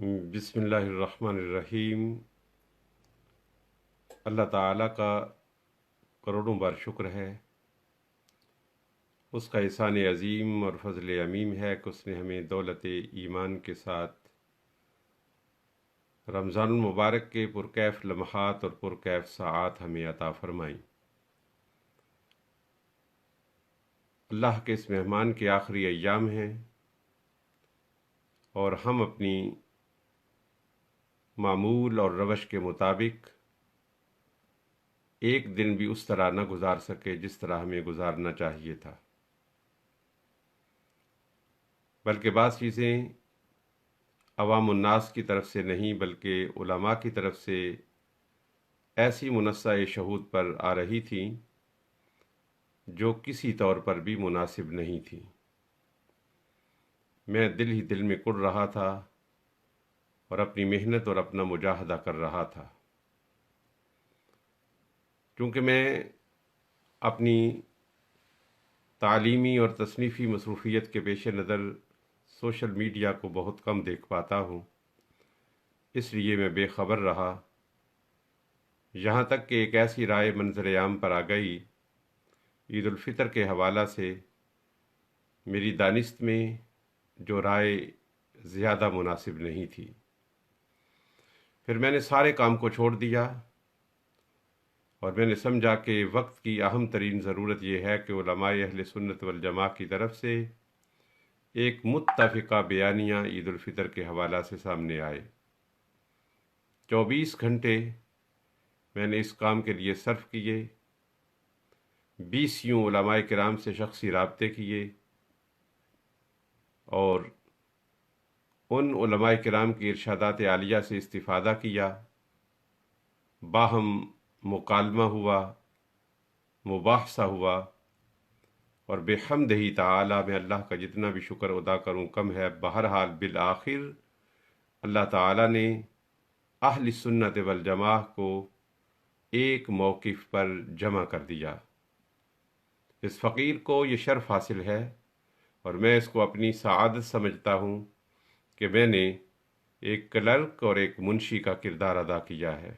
بسم اللہ الرحمن الرحیم۔ اللہ تعالیٰ کا کروڑوں بار شکر ہے، اس کا احسان عظیم اور فضل عمیم ہے کہ اس نے ہمیں دولت ایمان کے ساتھ رمضان المبارک کے پرکیف لمحات اور پرکیف ساعات ہمیں عطا فرمائیں۔ اللہ کے اس مہمان کے آخری ایام ہیں اور ہم اپنی معمول اور روش کے مطابق ایک دن بھی اس طرح نہ گزار سکے جس طرح ہمیں گزارنا چاہیے تھا، بلکہ بعض چیزیں عوام الناس کی طرف سے نہیں بلکہ علماء کی طرف سے ایسی منصہ شہود پر آ رہی تھیں جو کسی طور پر بھی مناسب نہیں تھی۔ میں دل ہی دل میں کڑ رہا تھا اور اپنی محنت اور اپنا مجاہدہ کر رہا تھا، کیونکہ میں اپنی تعلیمی اور تصنیفی مصروفیت کے پیش نظر سوشل میڈیا کو بہت کم دیکھ پاتا ہوں، اس لیے میں بے خبر رہا، یہاں تک کہ ایک ایسی رائے منظر عام پر آ گئی عید الفطر کے حوالہ سے میری دانست میں جو رائے زیادہ مناسب نہیں تھی۔ پھر میں نے سارے کام کو چھوڑ دیا اور میں نے سمجھا کہ وقت کی اہم ترین ضرورت یہ ہے کہ علماء اہل سنت والجماع کی طرف سے ایک متفقہ بیانیہ عید الفطر کے حوالہ سے سامنے آئے۔ 24 گھنٹے میں نے اس کام کے لیے صرف کیے، 20 علماء کرام سے شخصی رابطے کیے اور ان علماء کرام کی ارشادات عالیہ سے استفادہ کیا، باہم مکالمہ ہوا، مباحثہ ہوا، اور بحمدہ تعالی میں اللہ کا جتنا بھی شکر ادا کروں کم ہے۔ بہرحال بالآخر اللہ تعالی نے اہل سنت والجماع کو ایک موقف پر جمع کر دیا۔ اس فقیر کو یہ شرف حاصل ہے اور میں اس کو اپنی سعادت سمجھتا ہوں کہ میں نے ایک کلرک اور ایک منشی کا کردار ادا کیا ہے،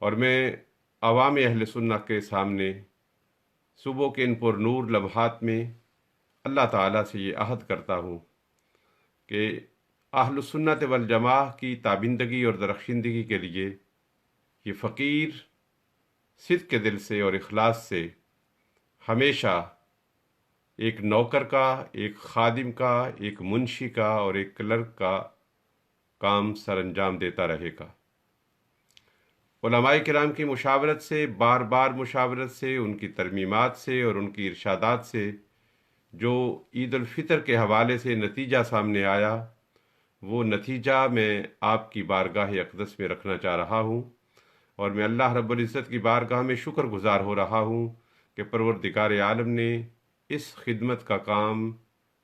اور میں عوام اہل سنت کے سامنے صبح کے ان پر نور لمحات میں اللہ تعالیٰ سے یہ عہد کرتا ہوں کہ اہل سنت والجماع کی تابندگی اور درخشندگی کے لیے یہ فقیر صدق کے دل سے اور اخلاص سے ہمیشہ ایک نوکر کا، ایک خادم کا، ایک منشی کا اور ایک کلرک کا کام سر انجام دیتا رہے گا۔ علماء کرام کی مشاورت سے، بار بار مشاورت سے، ان کی ترمیمات سے اور ان کی ارشادات سے جو عید الفطر کے حوالے سے نتیجہ سامنے آیا، وہ نتیجہ میں آپ کی بارگاہ اقدس میں رکھنا چاہ رہا ہوں، اور میں اللہ رب العزت کی بارگاہ میں شکر گزار ہو رہا ہوں کہ پروردگار عالم نے اس خدمت کا کام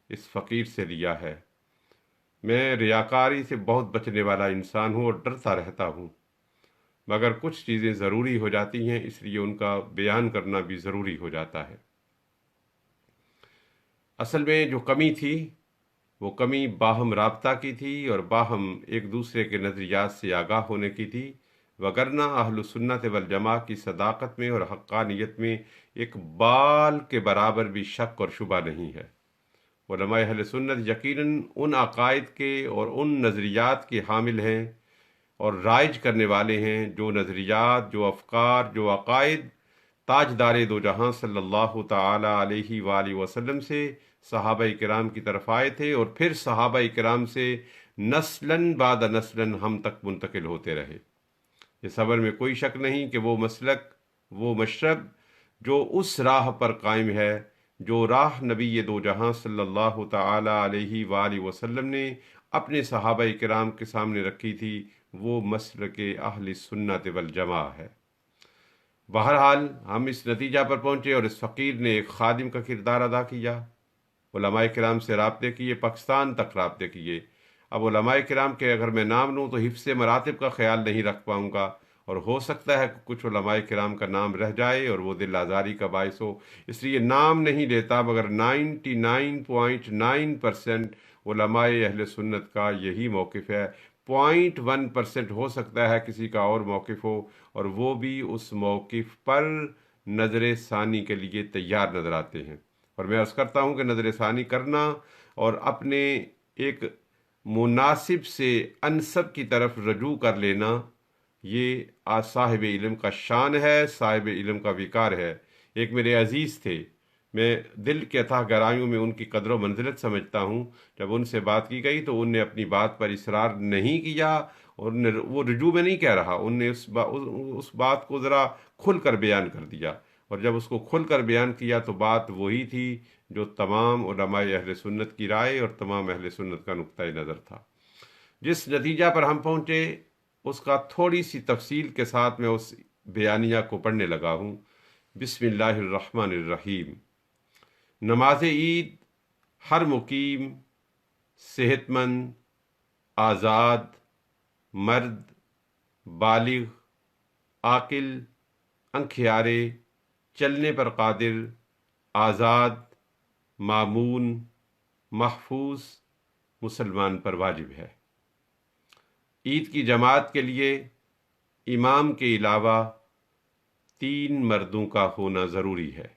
اس فقیر سے لیا ہے۔ میں ریاکاری سے بہت بچنے والا انسان ہوں اور ڈرتا رہتا ہوں، مگر کچھ چیزیں ضروری ہو جاتی ہیں، اس لیے ان کا بیان کرنا بھی ضروری ہو جاتا ہے۔ اصل میں جو کمی تھی وہ کمی باہم رابطہ کی تھی اور باہم ایک دوسرے کے نظریات سے آگاہ ہونے کی تھی، وگرنہ اہل سنت والجماع کی صداقت میں اور حقانیت میں ایک بال کے برابر بھی شک اور شبہ نہیں ہے۔ علماء اہل سنت یقیناً ان عقائد کے اور ان نظریات کے حامل ہیں اور رائج کرنے والے ہیں جو نظریات، جو افکار، جو عقائد تاجدار دو جہاں صلی اللہ تعالی علیہ وآلہ وسلم سے صحابہ کرام کی طرف آئے تھے اور پھر صحابہ کرام سے نسلاً بعد نسلاً ہم تک منتقل ہوتے رہے۔ اس خبر میں کوئی شک نہیں کہ وہ مسلک، وہ مشرب جو اس راہ پر قائم ہے، جو راہ نبی دو جہاں صلی اللہ تعالی علیہ وآلہ وسلم نے اپنے صحابہ کرام کے سامنے رکھی تھی، وہ مسلک اہل سنت والجماع ہے۔ بہرحال ہم اس نتیجہ پر پہنچے اور اس فقیر نے ایک خادم کا کردار ادا کیا، علماء کرام سے رابطے کیے، پاکستان تک رابطے کیے۔ اب علماء کرام کے اگر میں نام لوں تو حفظ مراتب کا خیال نہیں رکھ پاؤں گا، اور ہو سکتا ہے کہ کچھ علماء کرام کا نام رہ جائے اور وہ دل آزاری کا باعث ہو، اس لیے نام نہیں لیتا، مگر 99.9% علماء اہل سنت کا یہی موقف ہے۔ 0.1% ہو سکتا ہے کسی کا اور موقف ہو، اور وہ بھی اس موقف پر نظر ثانی کے لیے تیار نظر آتے ہیں۔ اور میں عرض کرتا ہوں کہ نظر ثانی کرنا اور اپنے ایک مناسب سے انسب کی طرف رجوع کر لینا، یہ صاحب علم کا شان ہے، صاحب علم کا وقار ہے۔ ایک میرے عزیز تھے، میں دل کے اتھاہ گہرائیوں میں ان کی قدر و منزلت سمجھتا ہوں، جب ان سے بات کی گئی تو ان نے اپنی بات پر اصرار نہیں کیا، اور وہ رجوع میں نہیں کہہ رہا، ان نے اس بات کو ذرا کھل کر بیان کر دیا، اور جب اس کو کھل کر بیان کیا تو بات وہی تھی جو تمام علماء اہل سنت کی رائے اور تمام اہل سنت کا نقطۂ نظر تھا۔ جس نتیجہ پر ہم پہنچے اس کا تھوڑی سی تفصیل کے ساتھ میں اس بیانیہ کو پڑھنے لگا ہوں۔ بسم اللہ الرحمن الرحیم۔ نماز عید ہر مقیم، صحت مند، آزاد، مرد، بالغ، عاقل، انکھیارے، چلنے پر قادر، آزاد، مامون، محفوظ مسلمان پر واجب ہے۔ عید کی جماعت کے لیے امام کے علاوہ 3 مردوں کا ہونا ضروری ہے،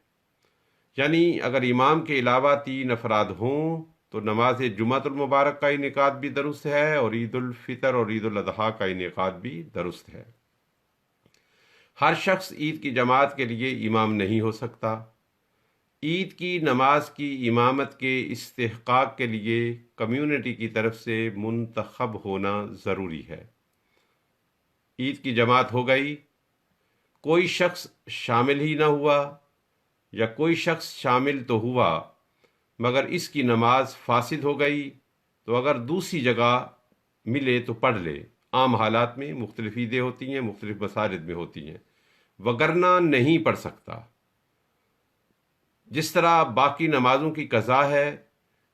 یعنی اگر امام کے علاوہ 3 افراد ہوں تو نماز جمعۃ المبارک کا انعقاد بھی درست ہے، اور عید الفطر اور عید الاضحیٰ کا انعقاد بھی درست ہے۔ ہر شخص عید کی جماعت کے لیے امام نہیں ہو سکتا۔ عید کی نماز کی امامت کے استحقاق کے لیے کمیونٹی کی طرف سے منتخب ہونا ضروری ہے۔ عید کی جماعت ہو گئی، کوئی شخص شامل ہی نہ ہوا، یا کوئی شخص شامل تو ہوا مگر اس کی نماز فاسد ہو گئی، تو اگر دوسری جگہ ملے تو پڑھ لے۔ عام حالات میں مختلف عیدیں ہوتی ہیں، مختلف مساجد میں ہوتی ہیں، وگرنہ نہیں پڑھ سکتا۔ جس طرح باقی نمازوں کی قضا ہے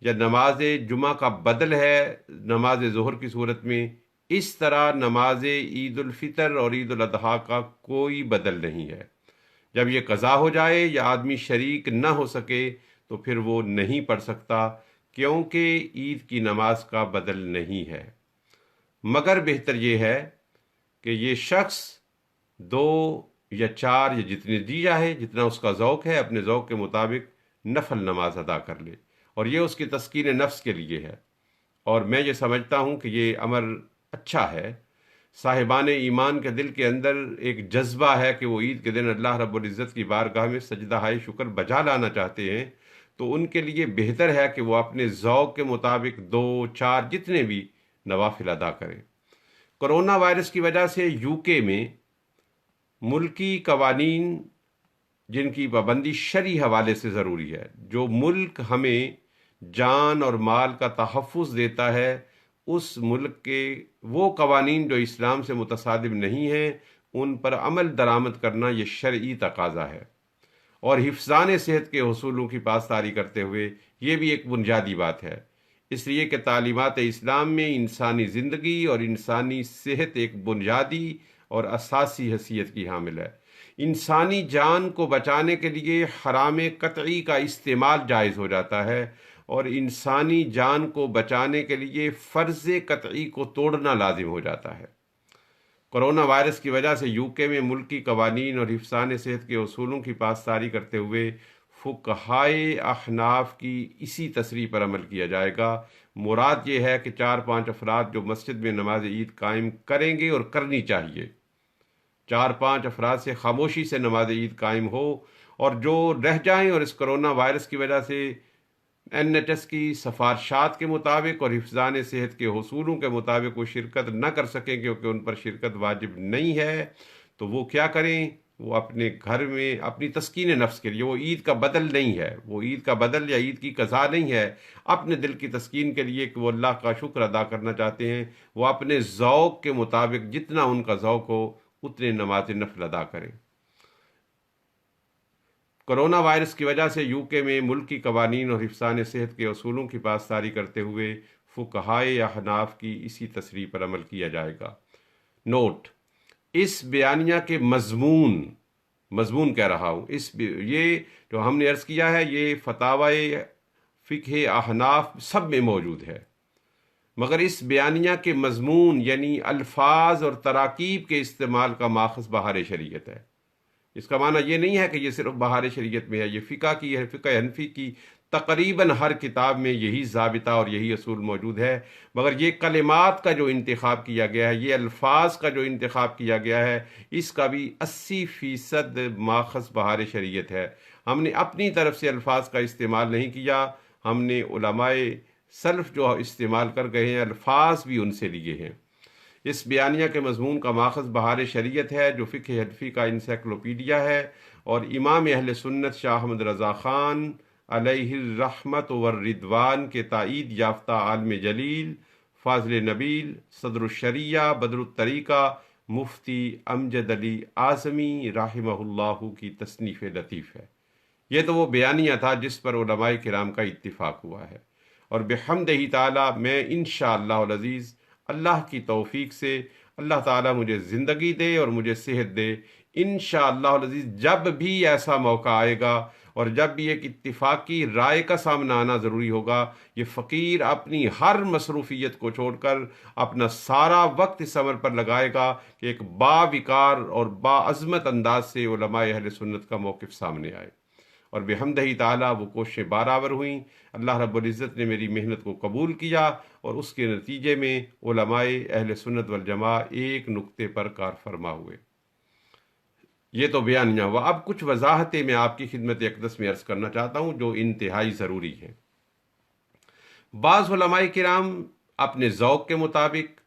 یا نماز جمعہ کا بدل ہے نماز ظہر کی صورت میں، اس طرح نماز عید الفطر اور عید الاضحیٰ کا کوئی بدل نہیں ہے۔ جب یہ قضا ہو جائے یا آدمی شریک نہ ہو سکے تو پھر وہ نہیں پڑھ سکتا، کیونکہ عید کی نماز کا بدل نہیں ہے۔ مگر بہتر یہ ہے کہ یہ شخص 2 یا 4 یا جتنے جی چاہے، جتنا اس کا ذوق ہے، اپنے ذوق کے مطابق نفل نماز ادا کر لے، اور یہ اس کی تسکین نفس کے لیے ہے، اور میں یہ سمجھتا ہوں کہ یہ امر اچھا ہے۔ صاحبان ایمان کے دل کے اندر ایک جذبہ ہے کہ وہ عید کے دن اللہ رب العزت کی بارگاہ میں سجدہ ہائے شکر بجا لانا چاہتے ہیں، تو ان کے لیے بہتر ہے کہ وہ اپنے ذوق کے مطابق 2 4 جتنے بھی نوافل ادا کریں۔ کرونا وائرس کی وجہ سے UK میں ملکی قوانین جن کی پابندی شرعی حوالے سے ضروری ہے، جو ملک ہمیں جان اور مال کا تحفظ دیتا ہے، اس ملک کے وہ قوانین جو اسلام سے متصادم نہیں ہیں ان پر عمل درآمد کرنا یہ شرعی تقاضا ہے، اور حفظان صحت کے اصولوں کی پاسداری کرتے ہوئے یہ بھی ایک بنیادی بات ہے، اس لیے کہ تعلیمات اسلام میں انسانی زندگی اور انسانی صحت ایک بنیادی اور اساسی حیثیت کی حامل ہے۔ انسانی جان کو بچانے کے لیے حرام قطعی کا استعمال جائز ہو جاتا ہے، اور انسانی جان کو بچانے کے لیے فرض قطعی کو توڑنا لازم ہو جاتا ہے۔ کرونا وائرس کی وجہ سے UK میں ملکی قوانین اور حفظان صحت کے اصولوں کی پاسداری کرتے ہوئے فقہائے احناف کی اسی تصریح پر عمل کیا جائے گا۔ مراد یہ ہے کہ 4-5 افراد جو مسجد میں نماز عید قائم کریں گے، اور کرنی چاہیے، 4-5 افراد سے خاموشی سے نماز عید قائم ہو، اور جو رہ جائیں اور اس کرونا وائرس کی وجہ سے NHS کی سفارشات کے مطابق اور حفظان صحت کے اصولوں کے مطابق وہ شرکت نہ کر سکیں کیونکہ ان پر شرکت واجب نہیں ہے، تو وہ کیا کریں؟ وہ اپنے گھر میں اپنی تسکین نفس کے لیے، وہ عید کا بدل نہیں ہے، وہ عید کا بدل یا عید کی قضا نہیں ہے، اپنے دل کی تسکین کے لیے کہ وہ اللہ کا شکر ادا کرنا چاہتے ہیں، وہ اپنے ذوق کے مطابق جتنا ان کا ذوق ہو اتنے نماز نفل ادا کریں۔ کرونا وائرس کی وجہ سے UK میں ملکی قوانین اور حفظان صحت کے اصولوں کی پاسداری کرتے ہوئے فقہائے احناف کی اسی تصریح پر عمل کیا جائے گا۔ نوٹ: اس بیانیہ کے مضمون کہہ رہا ہوں، یہ جو ہم نے عرض کیا ہے یہ فتاوی فقہ احناف سب میں موجود ہے، مگر اس بیانیہ کے مضمون یعنی الفاظ اور تراکیب کے استعمال کا ماخذ بہار شریعت ہے۔ اس کا معنی یہ نہیں ہے کہ یہ صرف بہار شریعت میں ہے، یہ فقہ کی ہے، فقہ حنفی کی تقریباً ہر کتاب میں یہی ضابطہ اور یہی اصول موجود ہے، مگر یہ کلمات کا جو انتخاب کیا گیا ہے، یہ الفاظ کا جو انتخاب کیا گیا ہے، اس کا بھی 80% ماخذ بہار شریعت ہے۔ ہم نے اپنی طرف سے الفاظ کا استعمال نہیں کیا، ہم نے علماء سلف جو استعمال کر گئے ہیں الفاظ بھی ان سے لیے ہیں۔ اس بیانیہ کے مضمون کا ماخذ بہار شریعت ہے جو فقہ حنفی کا انسائکلوپیڈیا ہے، اور امام اہل سنت شاہ احمد رضا خان علیہ الرحمت والرضوان کے تائید یافتہ عالم جلیل فاضل نبیل صدر الشریعہ بدر الطریقہ مفتی امجد علی اعظمی رحمہ اللہ کی تصنیف لطیف ہے۔ یہ تو وہ بیانیہ تھا جس پر علماء کرام کا اتفاق ہوا ہے، اور بحمدہ تعالی میں انشاءاللہ العزیز اللہ کی توفیق سے اللہ تعالیٰ مجھے زندگی دے اور مجھے صحت دے، انشاءاللہ العزیز جب بھی ایسا موقع آئے گا اور جب بھی ایک اتفاقی رائے کا سامنا آنا ضروری ہوگا، یہ فقیر اپنی ہر مصروفیت کو چھوڑ کر اپنا سارا وقت اس عمل پر لگائے گا کہ ایک باوقار اور باعظمت انداز سے علماء اہل سنت کا موقف سامنے آئے، اور بحمدہ تعالیٰ وہ کوششیں برابر ہوئیں۔ اللہ رب العزت نے میری محنت کو قبول کیا، اور اس کے نتیجے میں علماء اہل سنت والجماع ایک نقطے پر کار فرما ہوئے۔ یہ تو بیانیہ ہوا، اب کچھ وضاحتیں میں آپ کی خدمت اقدس میں عرض کرنا چاہتا ہوں جو انتہائی ضروری ہیں۔ بعض علماء کرام اپنے ذوق کے مطابق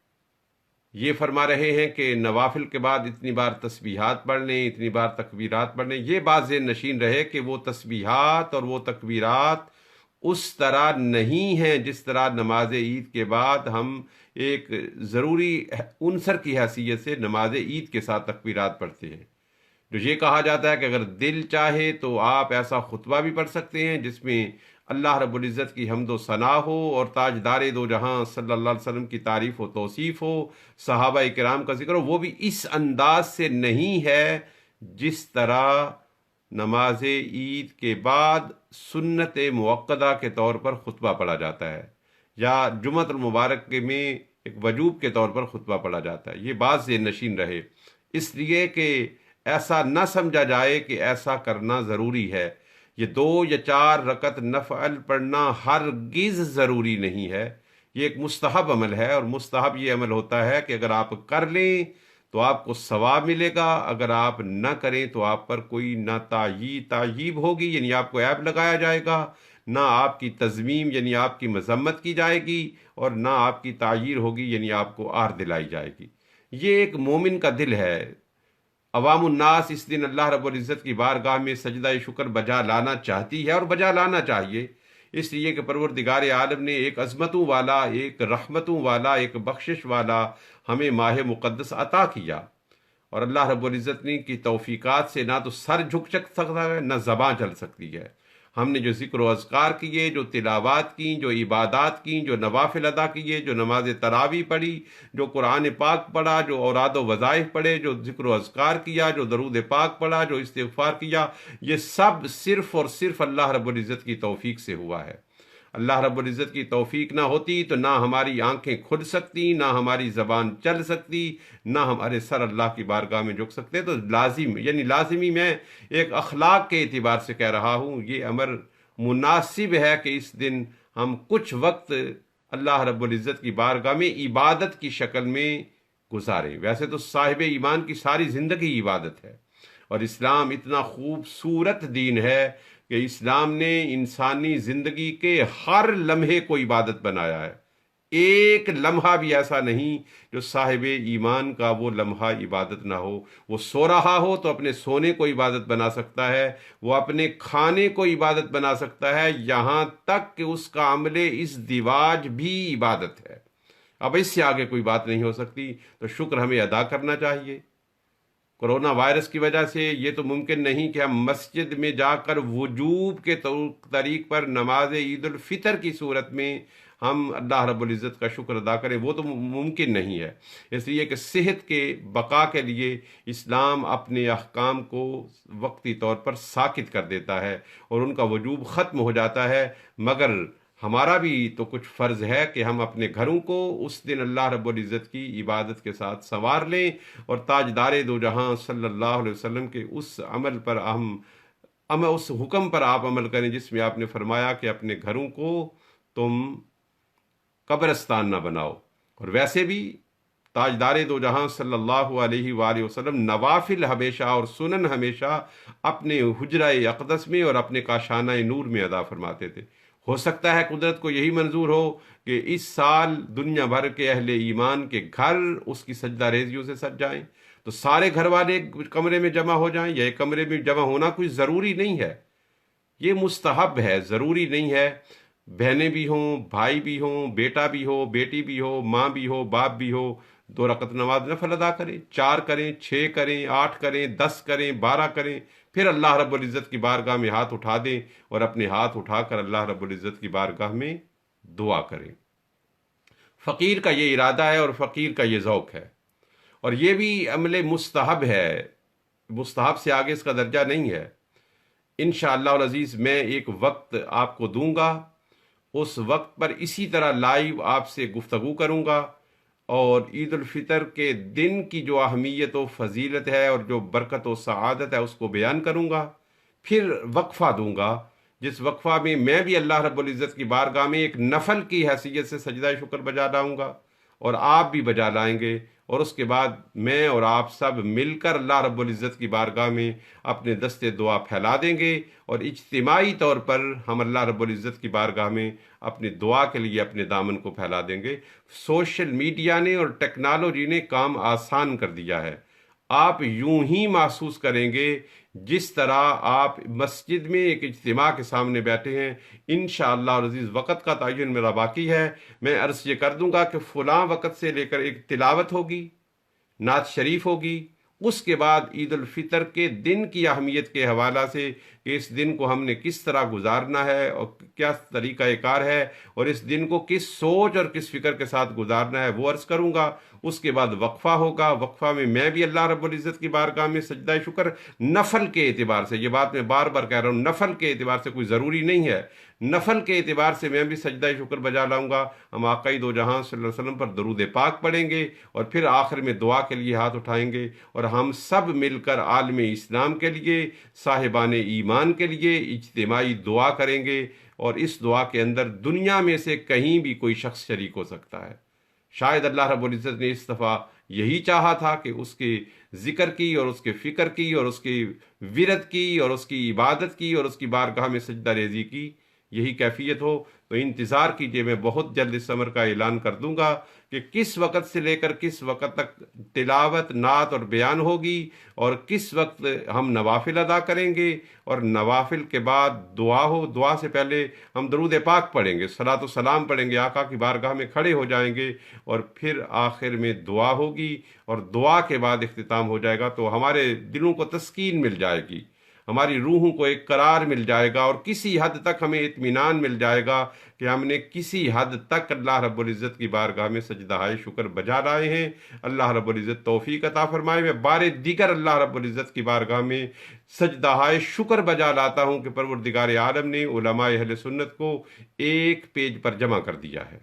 یہ فرما رہے ہیں کہ نوافل کے بعد اتنی بار تسبیحات پڑھ لیں، اتنی بار تکبیرات پڑھ لیں۔ یہ بات ذہن نشین رہے کہ وہ تسبیحات اور وہ تکبیرات اس طرح نہیں ہیں جس طرح نماز عید کے بعد ہم ایک ضروری عنصر کی حیثیت سے نماز عید کے ساتھ تکبیرات پڑھتے ہیں۔ جو یہ کہا جاتا ہے کہ اگر دل چاہے تو آپ ایسا خطبہ بھی پڑھ سکتے ہیں جس میں اللہ رب العزت کی حمد و ثنا ہو اور تاجدار دو جہاں صلی اللہ علیہ وسلم کی تعریف و توصیف ہو، صحابہ کرام کا ذکر ہو، وہ بھی اس انداز سے نہیں ہے جس طرح نماز عید کے بعد سنت موقدہ کے طور پر خطبہ پڑھا جاتا ہے، یا جمعۃ المبارک میں ایک وجوب کے طور پر خطبہ پڑھا جاتا ہے۔ یہ بات ذہن نشین رہے، اس لیے کہ ایسا نہ سمجھا جائے کہ ایسا کرنا ضروری ہے۔ یہ 2 یا 4 رکعت نفل پڑھنا ہرگز ضروری نہیں ہے، یہ ایک مستحب عمل ہے، اور مستحب یہ عمل ہوتا ہے کہ اگر آپ کر لیں تو آپ کو ثواب ملے گا، اگر آپ نہ کریں تو آپ پر کوئی نہ تعییب ہوگی، یعنی آپ کو عیب لگایا جائے گا، نہ آپ کی تذمیم یعنی آپ کی مذمت کی جائے گی، اور نہ آپ کی تعییر ہوگی یعنی آپ کو آر دلائی جائے گی۔ یہ ایک مومن کا دل ہے۔ عوام الناس اس دن اللہ رب العزت کی بارگاہ میں سجدہ شکر بجا لانا چاہتی ہے اور بجا لانا چاہیے، اس لیے کہ پروردگار عالم نے ایک عظمتوں والا، ایک رحمتوں والا، ایک بخشش والا ہمیں ماہ مقدس عطا کیا، اور اللہ رب العزت نے کی توفیقات سے نہ تو سر جھک سکتا ہے نہ زبان چل سکتی ہے۔ ہم نے جو ذکر و اذکار کیے، جو تلاوات کی، جو عبادات کی، جو نوافل ادا کیے، جو نماز تراویح پڑھی، جو قرآن پاک پڑھا، جو اوراد و وظائف پڑھے، جو ذکر و اذکار کیا، جو درود پاک پڑھا، جو استغفار کیا، یہ سب صرف اور صرف اللہ رب العزت کی توفیق سے ہوا ہے۔ اللہ رب العزت کی توفیق نہ ہوتی تو نہ ہماری آنکھیں کھل سکتی، نہ ہماری زبان چل سکتی، نہ ہمارے سر اللہ کی بارگاہ میں جھک سکتے۔ تو لازمی میں ایک اخلاق کے اعتبار سے کہہ رہا ہوں، یہ امر مناسب ہے کہ اس دن ہم کچھ وقت اللہ رب العزت کی بارگاہ میں عبادت کی شکل میں گزاریں۔ ویسے تو صاحب ایمان کی ساری زندگی عبادت ہے، اور اسلام اتنا خوبصورت دین ہے کہ اسلام نے انسانی زندگی کے ہر لمحے کو عبادت بنایا ہے۔ ایک لمحہ بھی ایسا نہیں جو صاحب ایمان کا وہ لمحہ عبادت نہ ہو۔ وہ سو رہا ہو تو اپنے سونے کو عبادت بنا سکتا ہے، وہ اپنے کھانے کو عبادت بنا سکتا ہے، یہاں تک کہ اس کا عمل ازدواج بھی عبادت ہے۔ اب اس سے آگے کوئی بات نہیں ہو سکتی، تو شکر ہمیں ادا کرنا چاہیے۔ کورونا وائرس کی وجہ سے یہ تو ممکن نہیں کہ ہم مسجد میں جا کر وجوب کے طریق پر نماز عید الفطر کی صورت میں ہم اللہ رب العزت کا شکر ادا کریں، وہ تو ممکن نہیں ہے۔ اس لیے کہ صحت کے بقا کے لیے اسلام اپنے احکام کو وقتی طور پر ساکت کر دیتا ہے اور ان کا وجوب ختم ہو جاتا ہے، مگر ہمارا بھی تو کچھ فرض ہے کہ ہم اپنے گھروں کو اس دن اللہ رب العزت کی عبادت کے ساتھ سنوار لیں اور تاجدار دو جہاں صلی اللہ علیہ وسلم کے اس عمل پر اس حکم پر آپ عمل کریں جس میں آپ نے فرمایا کہ اپنے گھروں کو تم قبرستان نہ بناؤ۔ اور ویسے بھی تاجدار دو جہاں صلی اللہ علیہ وآلہ وسلم نوافل ہمیشہ اور سنن ہمیشہ اپنے حجرہ اقدس میں اور اپنے کاشانہ نور میں ادا فرماتے تھے۔ ہو سکتا ہے قدرت کو یہی منظور ہو کہ اس سال دنیا بھر کے اہل ایمان کے گھر اس کی سجدہ ریزیوں سے سج جائیں، تو سارے گھر والے ایک کمرے میں جمع ہو جائیں، یا ایک کمرے میں جمع ہونا کوئی ضروری نہیں ہے، یہ مستحب ہے، ضروری نہیں ہے۔ بہنیں بھی ہوں، بھائی بھی ہوں، بیٹا بھی ہو، بیٹی بھی ہو، ماں بھی ہو، باپ بھی ہو، 2 رکعت نماز نفل ادا کریں، 4 کریں، 6 کریں، 8 کریں، 10 کریں، 12 کریں، پھر اللہ رب العزت کی بارگاہ میں ہاتھ اٹھا دیں اور اپنے ہاتھ اٹھا کر اللہ رب العزت کی بارگاہ میں دعا کریں۔ فقیر کا یہ ارادہ ہے اور فقیر کا یہ ذوق ہے، اور یہ بھی عمل مستحب ہے، مستحب سے آگے اس کا درجہ نہیں ہے۔ انشاءاللہ العزیز میں ایک وقت آپ کو دوں گا، اس وقت پر اسی طرح لائیو آپ سے گفتگو کروں گا اور عید الفطر کے دن کی جو اہمیت و فضیلت ہے اور جو برکت و سعادت ہے اس کو بیان کروں گا، پھر وقفہ دوں گا، جس وقفہ میں میں بھی اللہ رب العزت کی بارگاہ میں ایک نفل کی حیثیت سے سجدہ شکر بجا لاؤں گا اور آپ بھی بجا لائیں گے، اور اس کے بعد میں اور آپ سب مل کر اللہ رب العزت کی بارگاہ میں اپنے دستے دعا پھیلا دیں گے اور اجتماعی طور پر ہم اللہ رب العزت کی بارگاہ میں اپنی دعا کے لیے اپنے دامن کو پھیلا دیں گے۔ سوشل میڈیا نے اور ٹیکنالوجی نے کام آسان کر دیا ہے، آپ یوں ہی محسوس کریں گے جس طرح آپ مسجد میں ایک اجتماع کے سامنے بیٹھے ہیں۔ انشاءاللہ العزیز وقت کا تعین میرا باقی ہے، میں عرض یہ کر دوں گا کہ فلاں وقت سے لے کر ایک تلاوت ہوگی، نعت شریف ہوگی، اس کے بعد عید الفطر کے دن کی اہمیت کے حوالہ سے کہ اس دن کو ہم نے کس طرح گزارنا ہے اور کیا طریقہ کار ہے اور اس دن کو کس سوچ اور کس فکر کے ساتھ گزارنا ہے وہ عرض کروں گا۔ اس کے بعد وقفہ ہوگا، وقفہ میں میں بھی اللہ رب العزت کی بارگاہ میں سجدہ شکر نفل کے اعتبار سے، یہ بات میں بار بار کہہ رہا ہوں، نفل کے اعتبار سے، کوئی ضروری نہیں ہے، نفل کے اعتبار سے میں بھی سجدہ شکر بجا لاؤں گا۔ ہم آقا دو جہاں صلی اللہ علیہ وسلم پر درود پاک پڑھیں گے اور پھر آخر میں دعا کے لیے ہاتھ اٹھائیں گے اور ہم سب مل کر عالم اسلام کے لیے، صاحبان ایمان کے لیے اجتماعی دعا کریں گے، اور اس دعا کے اندر دنیا میں سے کہیں بھی کوئی شخص شریک ہو سکتا ہے۔ شاید اللہ رب العزت نے اس دفعہ یہی چاہا تھا کہ اس کے ذکر کی اور اس کے فکر کی اور اس کی ورد کی اور اس کی عبادت کی اور اس کی بارگاہ میں سجدہ ریزی کی یہی کیفیت ہو، تو انتظار کیجئے، میں بہت جلد اس امر کا اعلان کر دوں گا کہ کس وقت سے لے کر کس وقت تک تلاوت، نعت اور بیان ہوگی، اور کس وقت ہم نوافل ادا کریں گے، اور نوافل کے بعد دعا ہو، دعا سے پہلے ہم درود پاک پڑھیں گے، صلاۃ و سلام پڑھیں گے، آقا کی بارگاہ میں کھڑے ہو جائیں گے، اور پھر آخر میں دعا ہوگی اور دعا کے بعد اختتام ہو جائے گا، تو ہمارے دلوں کو تسکین مل جائے گی، ہماری روحوں کو ایک قرار مل جائے گا، اور کسی حد تک ہمیں اطمینان مل جائے گا کہ ہم نے کسی حد تک اللہ رب العزت کی بارگاہ میں سجدہ شکر بجا لائے ہیں۔ اللہ رب العزت توفیق عطا فرمائے۔ میں بار دیگر اللہ رب العزت کی بارگاہ میں سجدہ شکر بجا لاتا ہوں کہ پروردگار عالم نے علماء اہل سنت کو ایک پیج پر جمع کر دیا ہے،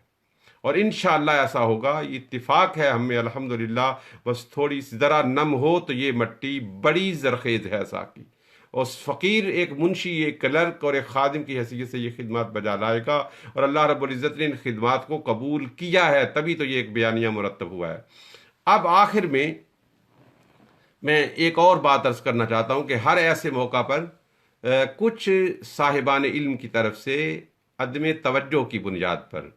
اور انشاءاللہ ایسا ہوگا، یہ اتفاق ہے ہم میں الحمدللہ، بس تھوڑی سی ذرا نم ہو تو یہ مٹی بڑی زرخیز ہے ساقی، اور فقیر ایک منشی، ایک کلرک اور ایک خادم کی حیثیت سے یہ خدمات بجا لائے گا، اور اللہ رب العزت نے ان خدمات کو قبول کیا ہے، تبھی تو یہ ایک بیانیہ مرتب ہوا ہے۔ اب آخر میں ایک اور بات عرض کرنا چاہتا ہوں کہ ہر ایسے موقع پر کچھ صاحبان علم کی طرف سے عدم توجہ کی بنیاد پر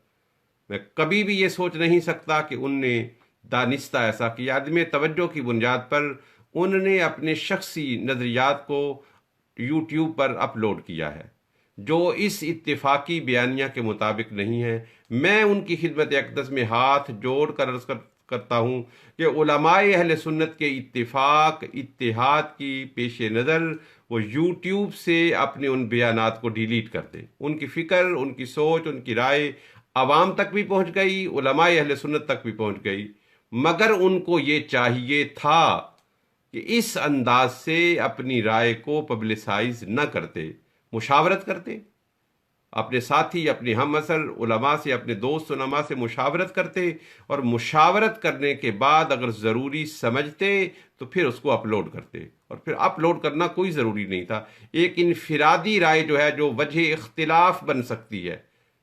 میں کبھی بھی یہ سوچ نہیں سکتا کہ ان نے دانستہ ایسا کیا، عدم توجہ کی بنیاد پر انہوں نے اپنے شخصی نظریات کو یوٹیوب پر اپلوڈ کیا ہے جو اس اتفاقی بیانیہ کے مطابق نہیں ہے۔ میں ان کی خدمت اقدس میں ہاتھ جوڑ کر عرض کرتا ہوں کہ علماء اہل سنت کے اتفاق اتحاد کی پیش نظر وہ یوٹیوب سے اپنے ان بیانات کو ڈیلیٹ کر دیں. ان کی فکر، ان کی سوچ، ان کی رائے عوام تک بھی پہنچ گئی، علماء اہل سنت تک بھی پہنچ گئی، مگر ان کو یہ چاہیے تھا کہ اس انداز سے اپنی رائے کو پبلسائز نہ کرتے، مشاورت کرتے، اپنے ساتھی، اپنے ہم عصر علماء سے، اپنے دوست علماء سے مشاورت کرتے، اور مشاورت کرنے کے بعد اگر ضروری سمجھتے تو پھر اس کو اپلوڈ کرتے. اور پھر اپلوڈ کرنا کوئی ضروری نہیں تھا. ایک انفرادی رائے جو ہے، جو وجہ اختلاف بن سکتی ہے،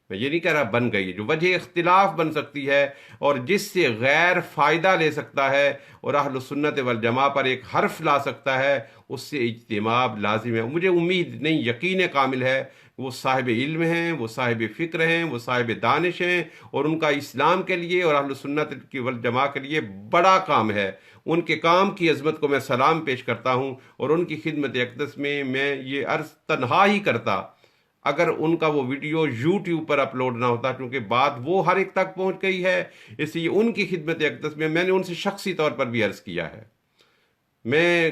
میں یہ نہیں کہہ رہا بن گئی، جو وجہ اختلاف بن سکتی ہے اور جس سے غیر فائدہ لے سکتا ہے اور اہل سنت والجماعہ پر ایک حرف لا سکتا ہے، اس سے اجتناب لازم ہے. مجھے امید نہیں، یقین کامل ہے وہ صاحب علم ہیں، وہ صاحب فکر ہیں، وہ صاحب دانش ہیں، اور ان کا اسلام کے لیے اور اہل سنت کی والجماعہ کے لیے بڑا کام ہے. ان کے کام کی عظمت کو میں سلام پیش کرتا ہوں، اور ان کی خدمت اقدس میں یہ عرض تنہا ہی کرتا اگر ان کا وہ ویڈیو یوٹیوب پر اپلوڈ نہ ہوتا، کیونکہ بات وہ ہر ایک تک پہنچ گئی ہے. اس لیے ان کی خدمت اقدس میں نے ان سے شخصی طور پر بھی عرض کیا ہے. میں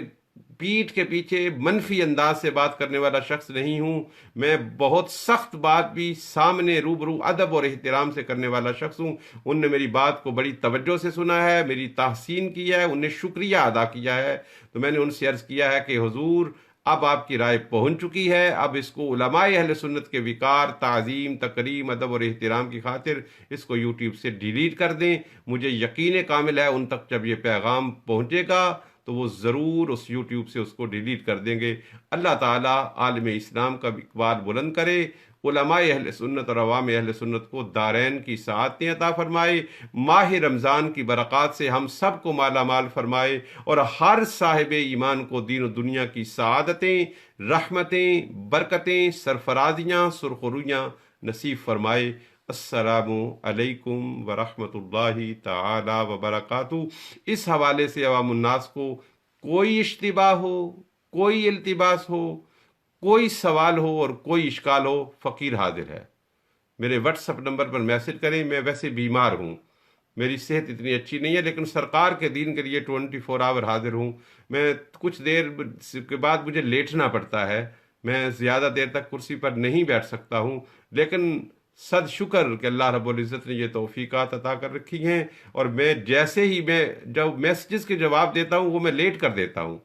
پیٹھ کے پیچھے منفی انداز سے بات کرنے والا شخص نہیں ہوں. میں بہت سخت بات بھی سامنے روبرو ادب اور احترام سے کرنے والا شخص ہوں. ان نے میری بات کو بڑی توجہ سے سنا ہے، میری تحسین کی ہے، ان نے شکریہ ادا کیا ہے. تو میں نے ان سے عرض کیا ہے کہ حضور، اب آپ کی رائے پہنچ چکی ہے، اب اس کو علماء اہل سنت کے وقار، تعظیم، تکریم، ادب اور احترام کی خاطر اس کو یوٹیوب سے ڈیلیٹ کر دیں. مجھے یقین کامل ہے ان تک جب یہ پیغام پہنچے گا تو وہ ضرور اس یوٹیوب سے اس کو ڈیلیٹ کر دیں گے. اللہ تعالیٰ عالم اسلام کا اقبال بلند کرے، علماء اہل سنت اور عوام اہل سنت کو دارین کی سعادتیں عطا فرمائے، ماہ رمضان کی برکات سے ہم سب کو مالا مال فرمائے، اور ہر صاحب ایمان کو دین و دنیا کی سعادتیں، رحمتیں، برکتیں، سرفرازیاں، سرخرویاں نصیب فرمائے. السلام علیکم ورحمۃ اللہ تعالی وبرکاتہ. اس حوالے سے عوام الناس کو کوئی اشتباہ ہو، کوئی التباس ہو، کوئی سوال ہو اور کوئی اشکال ہو، فقیر حاضر ہے. میرے واٹس ایپ نمبر پر میسج کریں. میں ویسے بیمار ہوں، میری صحت اتنی اچھی نہیں ہے، لیکن سرکار کے دین کے لیے 24 آور حاضر ہوں. میں کچھ دیر کے بعد مجھے لیٹنا پڑتا ہے، میں زیادہ دیر تک کرسی پر نہیں بیٹھ سکتا ہوں، لیکن صد شکر کہ اللہ رب العزت نے یہ توفیقات عطا کر رکھی ہیں. اور میں جیسے ہی میں جب میسیجز کے جواب دیتا ہوں وہ میں لیٹ کر دیتا ہوں،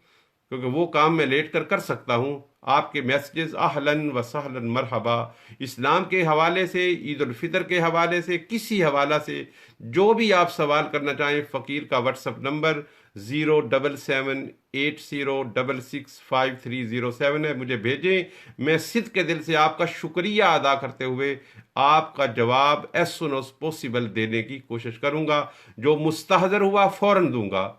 کیونکہ وہ کام میں لیٹ کر سکتا ہوں. آپ کے میسیجز اہلاً و سہلاً مرحبا. اسلام کے حوالے سے، عید الفطر کے حوالے سے، کسی حوالہ سے جو بھی آپ سوال کرنا چاہیں، فقیر کا واٹس ایپ نمبر 07780665307 ہے، مجھے بھیجیں. میں صدق کے دل سے آپ کا شکریہ ادا کرتے ہوئے آپ کا جواب ایز سون ایز پاسبل دینے کی کوشش کروں گا. جو مستحضر ہوا فوراً دوں گا،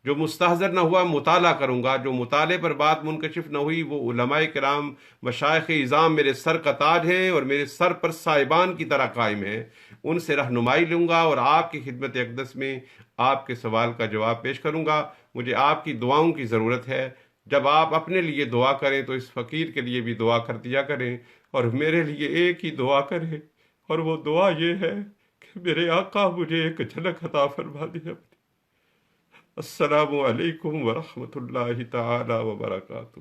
جو مستحضر نہ ہوا مطالعہ کروں گا. جو مطالعے پر بات منکشف نہ ہوئی وہ علماء کرام، مشائخ اعظام میرے سر کا تاج ہیں اور میرے سر پر صاحبان کی طرح قائم ہیں، ان سے رہنمائی لوں گا اور آپ کی خدمت اقدس میں آپ کے سوال کا جواب پیش کروں گا. مجھے آپ کی دعاؤں کی ضرورت ہے. جب آپ اپنے لیے دعا کریں تو اس فقیر کے لیے بھی دعا کر دیا کریں، اور میرے لیے ایک ہی دعا کریں، اور وہ دعا یہ ہے کہ میرے آقا مجھے ایک جھلک عطا فرما دے. السلام علیکم ورحمۃ اللہ تعالی وبرکاتہ.